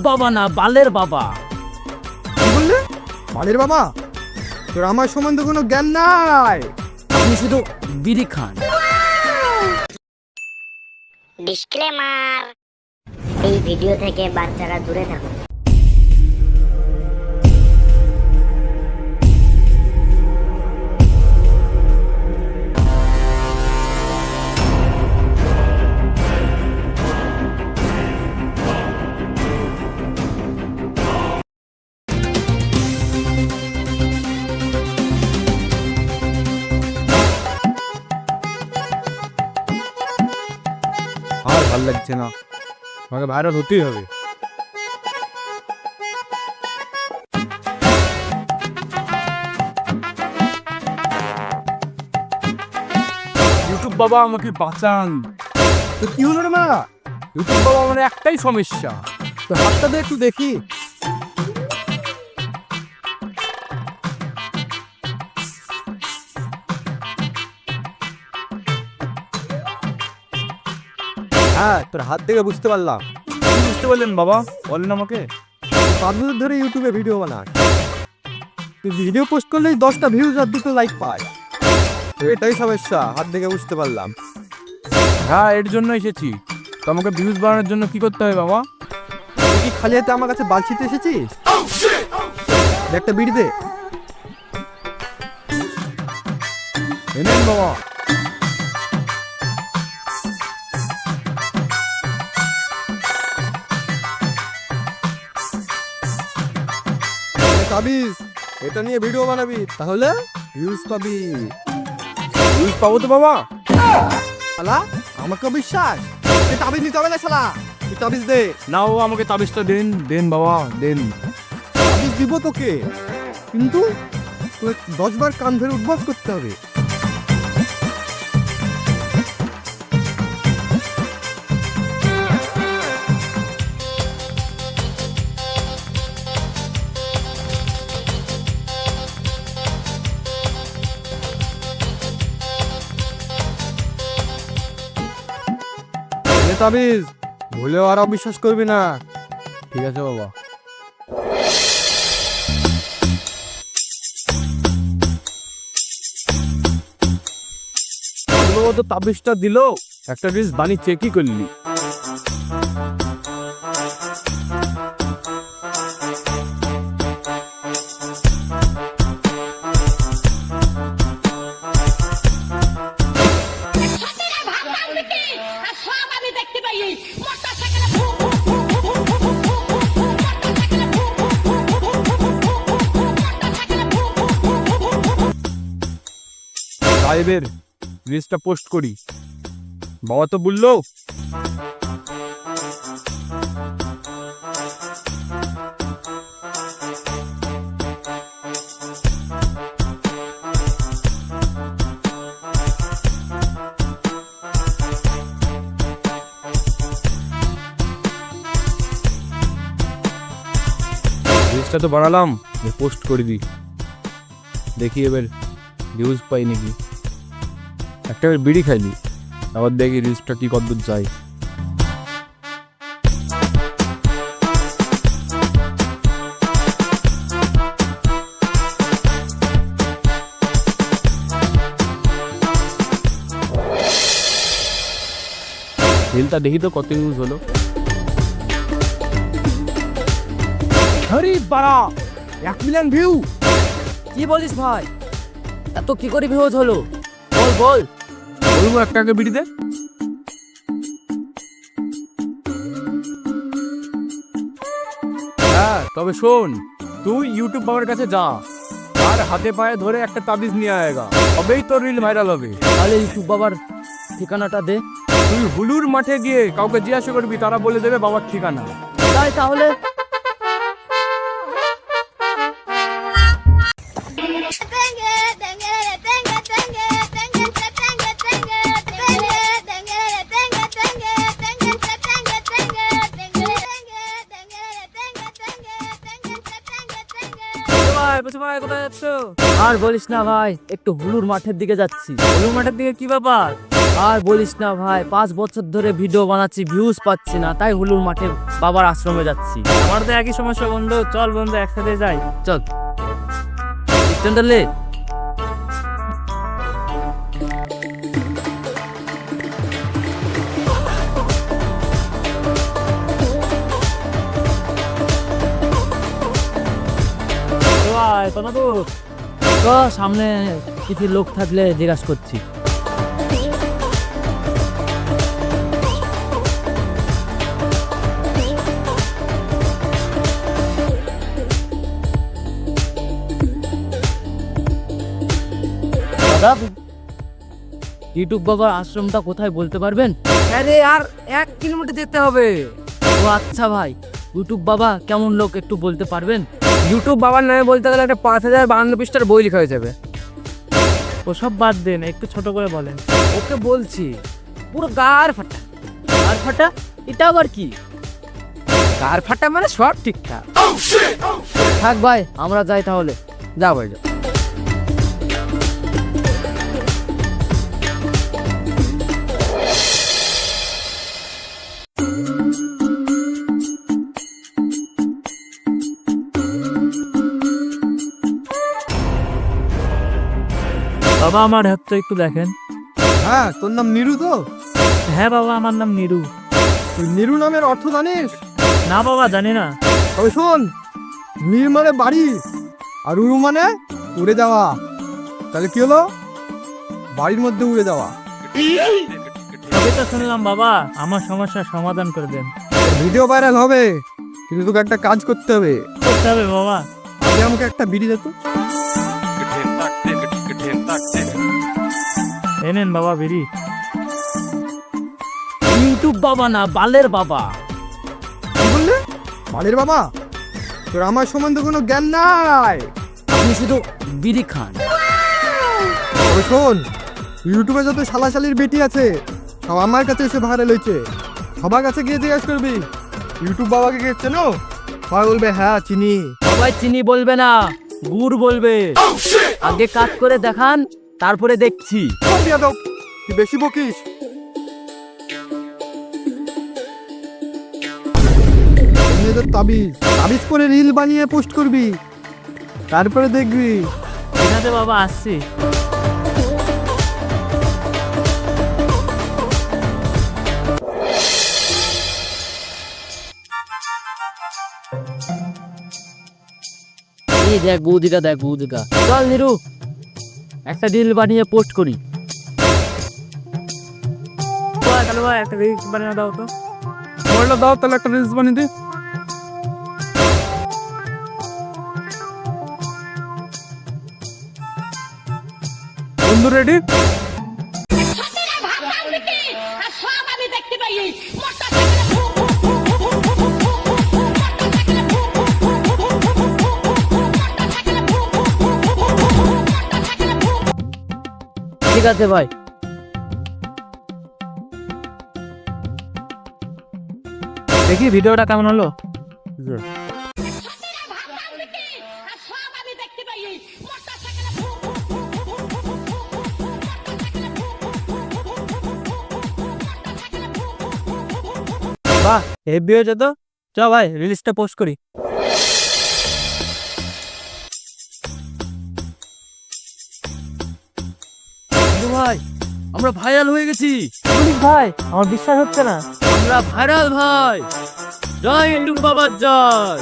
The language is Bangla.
বাবা না, বালের বাবা। কি বললে? বালের বাবা? তোর আমার সম্বন্ধে কোনো জ্ঞান নাই। আপনি শুধু বিড়ি খান। ডিসক্লেমার, এই ভিডিও থেকে বাচ্চারা দূরে থাকুন। আর ভাল লাগছে না, আমাকে ভাইরাল হতেই হবে। ইউটিউব বাবা আমাকে বাঁচান। তো কি হলো রে মা? ইউটিউব বাবা আমার একটাই সমস্যা। তো হাতটা দে একটু দেখি। হ্যাঁ, তোর হাত দেখে বুঝতে পারলাম। কি বুঝতে পারলেন বাবা? বলেন আমাকে। 5 বছর ধরে ইউটিউবে ভিডিও বানাস। তুই ভিডিও পোস্ট করলেই 10টা ভিউজ আর 2টো লাইক পাস। তো এটাই সমস্যা, হাত দেখে বুঝতে পারলাম। হ্যাঁ, এর জন্য এসেছি। তো আমাকে ভিউজ বাড়ানোর জন্য কি করতে হবে বাবা? তুই কি খালি হাতে আমার কাছে বালছিতে এসেছিস? দে একটা বিড়ি দে। এনেন বাবা। তাবিজ, এটা নিয়ে ভিডিও বানাবি, তাহলে ভিউজ পাবি। ভিউজ পাবো তো বাবা? শালা, আমাকে বিশ্বাস? তুই তাবিজ নিতে হবে না শালা, তুই তাবিজ দে। না বাবা, আমাকে তাবিজটা দেন। দেন বাবা, দেন। তাবিজ দিব তোকে, কিন্তু তোকে 10 বার কান ধরে উঠবাস করতে হবে। তাবিজ ভুলেও আর অবিশ্বাস করবি না। ঠিক আছে বাবা। বাবা তো তাবিজটা দিল, একটা জিনিস বানিয়ে কি করলি? সাহেবের রিলসটা পোস্ট করি, বাবা তো বললো। রিলসটা তো বানালাম, পোস্ট করে দিই, দেখি এবার ভিউজ পাই নাকি। একটা বিড়ি খাইনি, আবার দেখি রিলসটা কি কতদূর যায়। রিলটা দেখি তো কত ইউজ হলো। আরে বাড়া, 1 মিলিয়ন ভিউ! কি বলিস ভাই? এত কি করে ভিউজ হলো? বল বল। বলবো একটাকে বিড়ি দে। হ্যাঁ, তবে শোন, তুই ইউটিউব বাবার কাছে যা, আর হাতে পায়ে ধরে একটা তাবিজ নিয়ে আয়েগা, তবেই তোর রিল ভাইরাল হবে। তাহলে ইউটিউব বাবার ঠিকানাটা দে। তুই হুলুর মাঠে গিয়ে কাউকে জিজ্ঞাসা করবি, তারা বলে দেবে বাবার ঠিকানা। তাই তাহলে আর বলিস না ভাই, একটু হুলুর মাঠের দিকে যাচ্ছি। হুলুর মাঠের দিকে কি ব্যাপার? আর বলিস না ভাই, 5 বছর ধরে ভিডিও বানাচ্ছি, ভিউজ পাচ্ছি না, তাই হুলুর মাঠে বাবার আশ্রমে যাচ্ছি। আমার তো একই সমস্যা বন্ধু, চল বন্ধু একসাথে যাই। চল স্ট্যান্ডার্ড। ভাই তোমরা তো তো সামনে কিছু লোক থাকলে জিজ্ঞাসা করছি। দাদা, ইউটিউব বাবার আশ্রমটা কোথায় বলতে পারবেন? আরে আর 1 কিলোমিটার যেতে হবে। ও আচ্ছা ভাই, ইউটিউব বাবা কেমন লোক একটু বলতে পারবেন? ইউটিউব বাবার নামে বলতে গেলে একটা 5052 পৃষ্ঠার বই লেখা হয়ে যাবে। ওসব বাদ দেন, একটু ছোট করে বলেন। ওকে বলছি, পুরো গার ফাটা। গার ফাটা? এটা আবার কি? কার ফাটা মানে সব ঠিকঠাক। থাক ভাই, আমরা যাই তাহলে। যা ভাই যা। বাবা আমার হাতটা একটু দেখেন। হ্যাঁ, তোর নাম নিরু তো? হ্যাঁ বাবা, আমার নাম নিরু। তুই নিরু নামের অর্থ জানিস? না বাবা, জানি না। তবে শোন, নির মানে বাড়ি আর উড়ু মানে উড়ে যাওয়া। তাহলে কি হলো? বাড়ির মধ্যে উড়ে যাওয়া। তবে তো শুনলাম বাবা আমার সমস্যার সমাধান করে দেন। ভিডিও ভাইরাল হবে, কিন্তু তোকে একটা কাজ করতে হবে। করতে হবে বাবা। আগে আমাকে একটা বিড়ি দে তো। এনেন বাবা বিড়ি। ইউটিউব বাবা না, বালের বাবা। কি বললে? বাড়ির বাবা? তোর আমার সম্বন্ধে কোনো জ্ঞান নাই। আপনি শুধু বিড়ি খান। তবে শোন, ইউটিউবে যত শালাশালির বেটি আছে সব আমার কাছে এসে ভাইরাল হয়েছে। সবার কাছে গিয়ে জিজ্ঞাসা করবি ইউটিউব বাবাকে কে চেনো? সবাই বলবে হ্যাঁ চিনি। সবাই চিনি বলবে না, গুড় বলবে। আগে কাজ করে দেখান, তারপরে দেখছি। যাদব, তুই বেশি বকিস। তোর তাবিজ তাবিজ করে রিল বানিয়ে পোস্ট করবি, তারপরে দেখবি। এখানে বাবা আসছি। এই দেখ বৌদিকা, দেখ বৌদিকা। চল নিরু, একটা রিল বানিয়ে পোস্ট করি। তাহলে ভাই একটা রিলস বানিয়ে দাও তো। মোবাইলটা দাও, তাহলে একটা রিলস বানিয়ে দে। বন্ধু রেডি? ঠিক আছে ভাই। দেখি ভিডিওটা কেমন হলো। বাহ, হেভি হয়েছে তো। চ ভাই রিলিজটা পোস্ট করি। ভাই, আমরা ভাইরাল হয়ে গেছি। বলিস ভাই, আমার বিশ্বাস হচ্ছে না। আমরা ভাইরাল ভাই। জয় ইউটিউব বাবার জয়।